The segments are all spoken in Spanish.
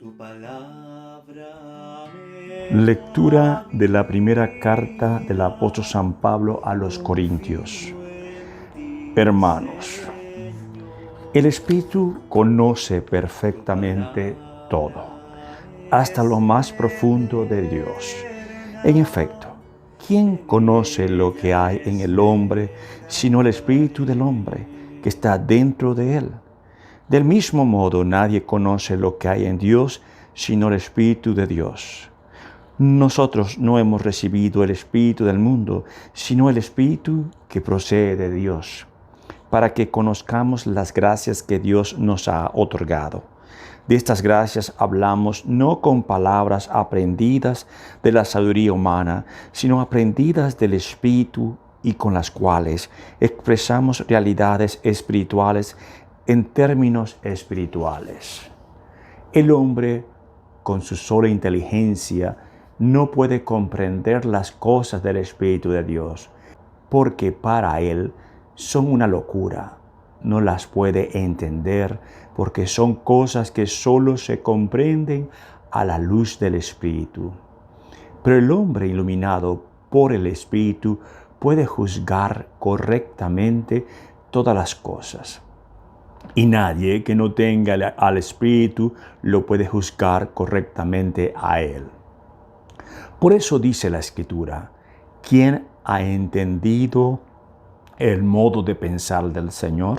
Tu palabra Lectura de la primera carta del apóstol San Pablo a los Corintios. Hermanos, el Espíritu conoce perfectamente todo, hasta lo más profundo de Dios. En efecto, ¿quién conoce lo que hay en el hombre sino el Espíritu del hombre que está dentro de él? Del mismo modo, nadie conoce lo que hay en Dios sino el Espíritu de Dios. Nosotros no hemos recibido el Espíritu del mundo, sino el Espíritu que procede de Dios, para que conozcamos las gracias que Dios nos ha otorgado. De estas gracias hablamos no con palabras aprendidas de la sabiduría humana, sino aprendidas del Espíritu y con las cuales expresamos realidades espirituales en términos espirituales. El hombre, con su sola inteligencia, no puede comprender las cosas del Espíritu de Dios, porque para él son una locura. No las puede entender porque son cosas que solo se comprenden a la luz del Espíritu. Pero el hombre iluminado por el Espíritu puede juzgar correctamente todas las cosas. Y nadie que no tenga al Espíritu lo puede juzgar correctamente a él. Por eso dice la Escritura: ¿quién ha entendido el modo de pensar del Señor?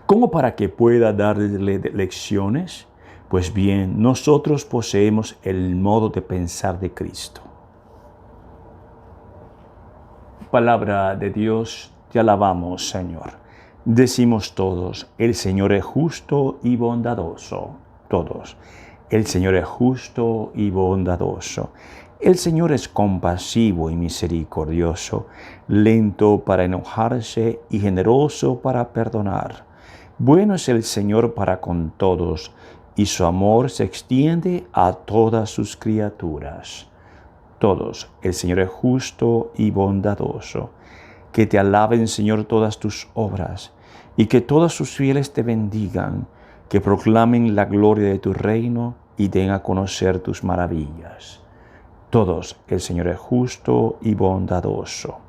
¿Cómo para que pueda darle lecciones? Pues bien, nosotros poseemos el modo de pensar de Cristo. Palabra de Dios, te alabamos, Señor. Decimos todos: el Señor es justo y bondadoso. Todos: el Señor es justo y bondadoso. El Señor es compasivo y misericordioso, lento para enojarse y generoso para perdonar. Bueno es el Señor para con todos, y su amor se extiende a todas sus criaturas. Todos: el Señor es justo y bondadoso. Que te alaben, Señor, todas tus obras, y que todos sus fieles te bendigan, que proclamen la gloria de tu reino y den a conocer tus maravillas. Todos: el Señor es justo y bondadoso.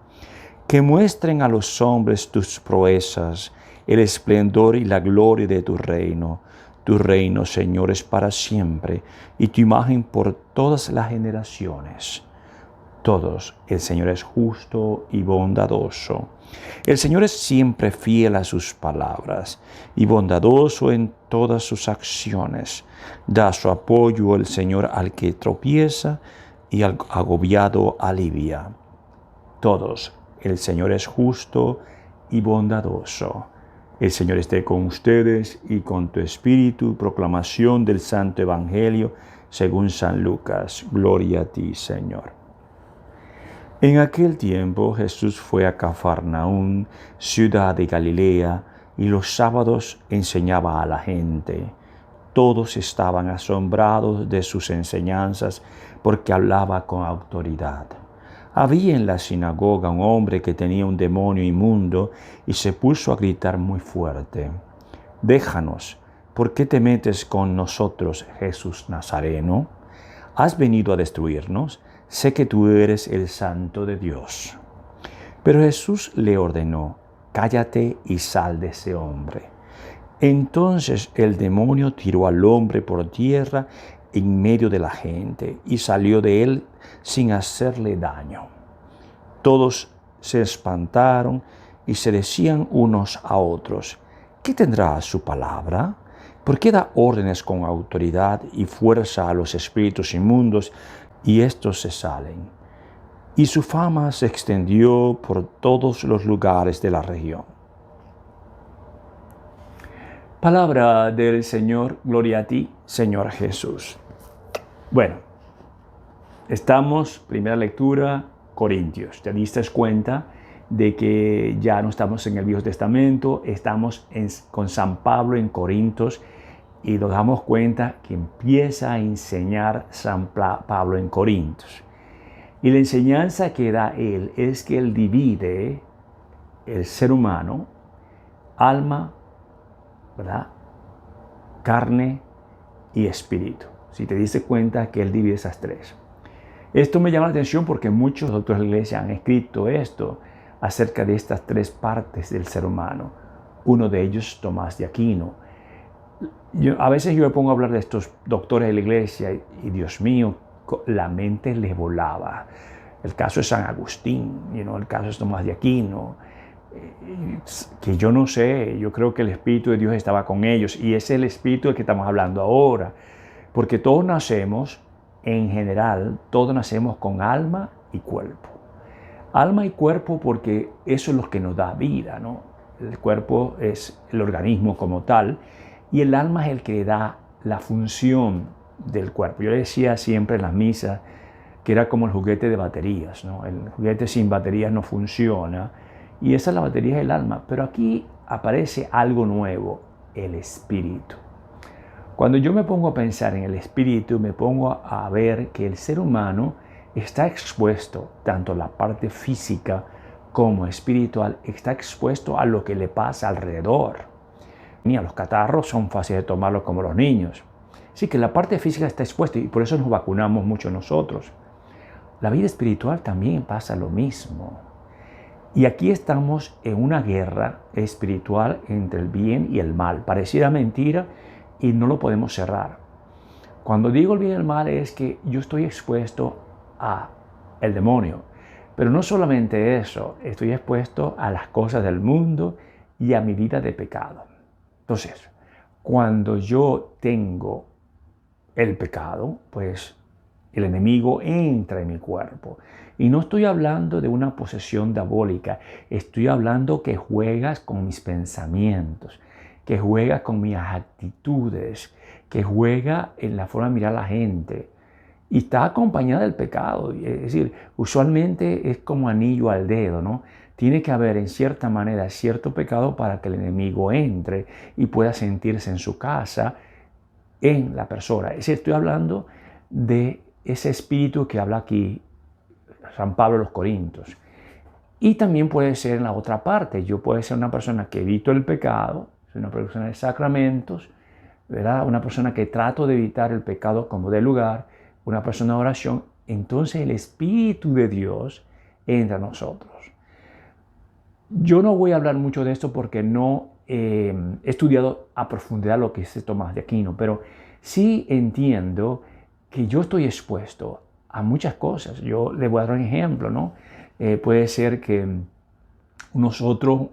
Que muestren a los hombres tus proezas, el esplendor y la gloria de tu reino. Tu reino, Señor, es para siempre, y tu imagen por todas las generaciones. Todos: el Señor es justo y bondadoso. El Señor es siempre fiel a sus palabras y bondadoso en todas sus acciones. Da su apoyo el Señor al que tropieza y al agobiado alivia. Todos: el Señor es justo y bondadoso. El Señor esté con ustedes y con tu espíritu. Proclamación del Santo Evangelio según San Lucas. Gloria a ti, Señor. En aquel tiempo Jesús fue a Cafarnaúm, ciudad de Galilea, y los sábados enseñaba a la gente. Todos estaban asombrados de sus enseñanzas porque hablaba con autoridad. Había en la sinagoga un hombre que tenía un demonio inmundo y se puso a gritar muy fuerte: «Déjanos, ¿por qué te metes con nosotros, Jesús Nazareno? ¿Has venido a destruirnos? Sé que tú eres el Santo de Dios». Pero Jesús le ordenó: «Cállate y sal de ese hombre». Entonces el demonio tiró al hombre por tierra en medio de la gente y salió de él sin hacerle daño. Todos se espantaron y se decían unos a otros: ¿qué tendrá su palabra? ¿Por qué da órdenes con autoridad y fuerza a los espíritus inmundos y estos se salen? Y su fama se extendió por todos los lugares de la región. Palabra del Señor. Gloria a ti, Señor Jesús. Bueno, estamos, primera lectura, Corintios. Te diste cuenta de que ya no estamos en el Viejo Testamento, estamos con San Pablo en Corintios, y nos damos cuenta que empieza a enseñar San Pablo en Corintios. Y la enseñanza que da él es que él divide el ser humano, alma, ¿verdad?, carne y espíritu. Si te diste cuenta que Él divide esas tres. Esto me llama la atención porque muchos doctores de la iglesia han escrito esto acerca de estas tres partes del ser humano. Uno de ellos, Tomás de Aquino. A veces yo me pongo a hablar de estos doctores de la iglesia y Dios mío, la mente les volaba. El caso de San Agustín, el caso de Tomás de Aquino, que yo no sé, yo creo que el Espíritu de Dios estaba con ellos y ese es el Espíritu del que estamos hablando ahora. Porque todos nacemos, en general, todos nacemos con alma y cuerpo. Alma y cuerpo porque eso es lo que nos da vida, ¿no? El cuerpo es el organismo como tal y el alma es el que da la función del cuerpo. Yo le decía siempre en las misas que era como el juguete de baterías, ¿no? El juguete sin baterías no funciona y esa es la batería del alma. Pero aquí aparece algo nuevo, el espíritu. Cuando yo me pongo a pensar en el espíritu, me pongo a ver que el ser humano está expuesto, tanto la parte física como espiritual, está expuesto a lo que le pasa alrededor. Ni a los catarros son fáciles de tomarlos como los niños. Así que la parte física está expuesta y por eso nos vacunamos mucho nosotros. La vida espiritual también pasa lo mismo. Y aquí estamos en una guerra espiritual entre el bien y el mal. Pareciera mentira y no lo podemos cerrar. Cuando digo el bien y el mal es que yo estoy expuesto al demonio. Pero no solamente eso, estoy expuesto a las cosas del mundo y a mi vida de pecado. Entonces, cuando yo tengo el pecado, pues el enemigo entra en mi cuerpo. Y no estoy hablando de una posesión diabólica, estoy hablando que juegas con mis pensamientos, que juega con mis actitudes, que juega en la forma de mirar a la gente. Y está acompañada del pecado. Es decir, usualmente es como anillo al dedo, ¿no? Tiene que haber en cierta manera cierto pecado para que el enemigo entre y pueda sentirse en su casa, en la persona. Es decir, estoy hablando de ese espíritu que habla aquí San Pablo a los Corintios. Y también puede ser en la otra parte. Yo puedo ser una persona que evito el pecado, soy una persona de sacramentos, ¿verdad? Una persona que trato de evitar el pecado como de lugar, una persona de oración. Entonces el Espíritu de Dios entra a nosotros. Yo no voy a hablar mucho de esto porque no he estudiado a profundidad lo que es Tomás de Aquino, pero sí entiendo que yo estoy expuesto a muchas cosas. Yo le voy a dar un ejemplo, ¿no? Puede ser que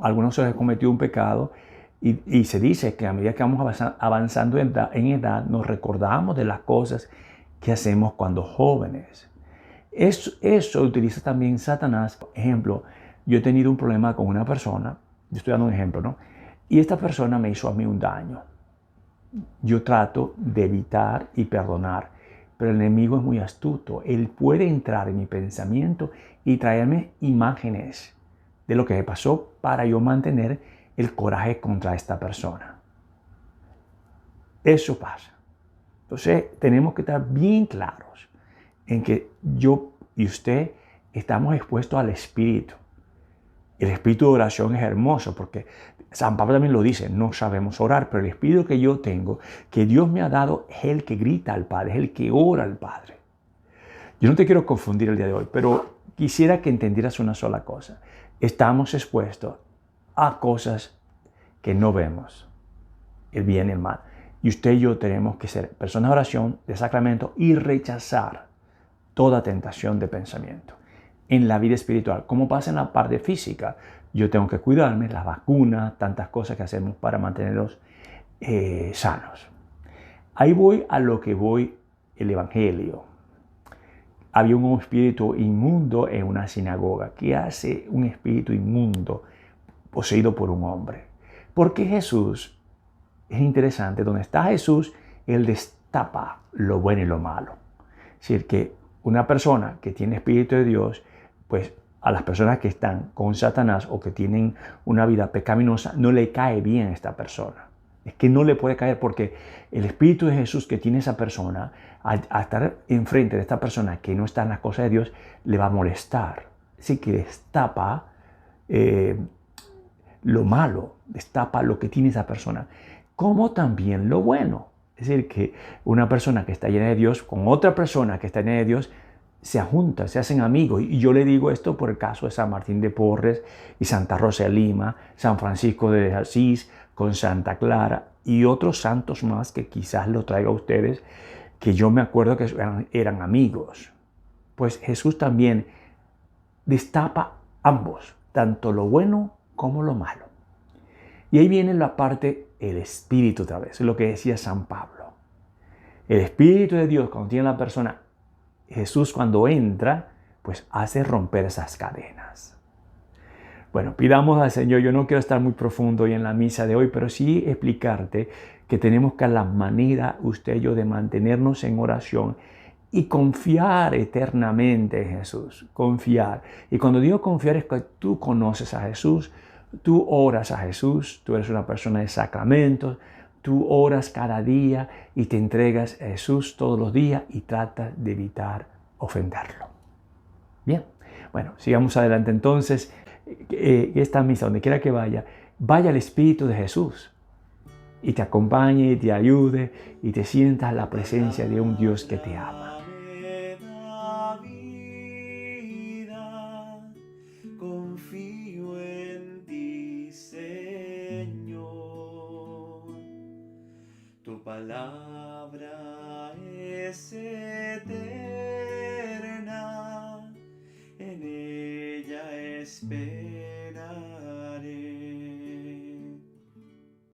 algunos han cometido un pecado y se dice que a medida que vamos avanzando en edad, nos recordamos de las cosas que hacemos cuando jóvenes. Eso utiliza también Satanás. Por ejemplo, yo he tenido un problema con una persona, yo estoy dando un ejemplo, ¿no? Y esta persona me hizo a mí un daño. Yo trato de evitar y perdonar, pero el enemigo es muy astuto. Él puede entrar en mi pensamiento y traerme imágenes de lo que me pasó para yo mantener el coraje contra esta persona. Eso pasa. Entonces tenemos que estar bien claros en que yo y usted estamos expuestos al Espíritu. El espíritu de oración es hermoso porque San Pablo también lo dice, no sabemos orar, pero el espíritu que yo tengo, que Dios me ha dado, es el que grita al Padre, es el que ora al Padre. Yo no te quiero confundir el día de hoy, pero quisiera que entendieras una sola cosa. Estamos expuestos a cosas que no vemos, el bien y el mal. Y usted y yo tenemos que ser personas de oración, de sacramento y rechazar toda tentación de pensamiento. En la vida espiritual, como pasa en la parte física, yo tengo que cuidarme, las vacunas, tantas cosas que hacemos para mantenerlos sanos. Ahí voy a lo que voy el Evangelio. Había un espíritu inmundo en una sinagoga. ¿Qué hace un espíritu inmundo poseído por un hombre? Porque Jesús, es interesante, donde está Jesús, Él destapa lo bueno y lo malo. Es decir, que una persona que tiene espíritu de Dios, pues a las personas que están con Satanás o que tienen una vida pecaminosa, no le cae bien a esta persona. Es que no le puede caer porque el Espíritu de Jesús que tiene esa persona, al estar enfrente de esta persona que no está en las cosas de Dios, le va a molestar. Así que destapa lo malo, destapa lo que tiene esa persona, como también lo bueno. Es decir, que una persona que está llena de Dios con otra persona que está llena de Dios se juntan, se hacen amigos. Y yo le digo esto por el caso de San Martín de Porres y Santa Rosa de Lima, San Francisco de Asís, con Santa Clara y otros santos más que quizás lo traiga a ustedes, que yo me acuerdo que eran amigos. Pues Jesús también destapa ambos, tanto lo bueno como lo malo. Y ahí viene la parte, el Espíritu otra vez, lo que decía San Pablo. El Espíritu de Dios, cuando tiene la persona, Jesús cuando entra, pues hace romper esas cadenas. Bueno, pidamos al Señor, yo no quiero estar muy profundo hoy en la misa de hoy, pero sí explicarte que tenemos que la manera, usted y yo, de mantenernos en oración y confiar eternamente en Jesús, confiar. Y cuando digo confiar es que tú conoces a Jesús, tú oras a Jesús, tú eres una persona de sacramentos, tú oras cada día y te entregas a Jesús todos los días y tratas de evitar ofenderlo. Bien, bueno, sigamos adelante entonces. Esta misa, donde quiera que vaya el Espíritu de Jesús y te acompañe y te ayude y te sientas la presencia de un Dios que te ama. Confío en ti, Señor. Tu palabra es eterna, en ella espero.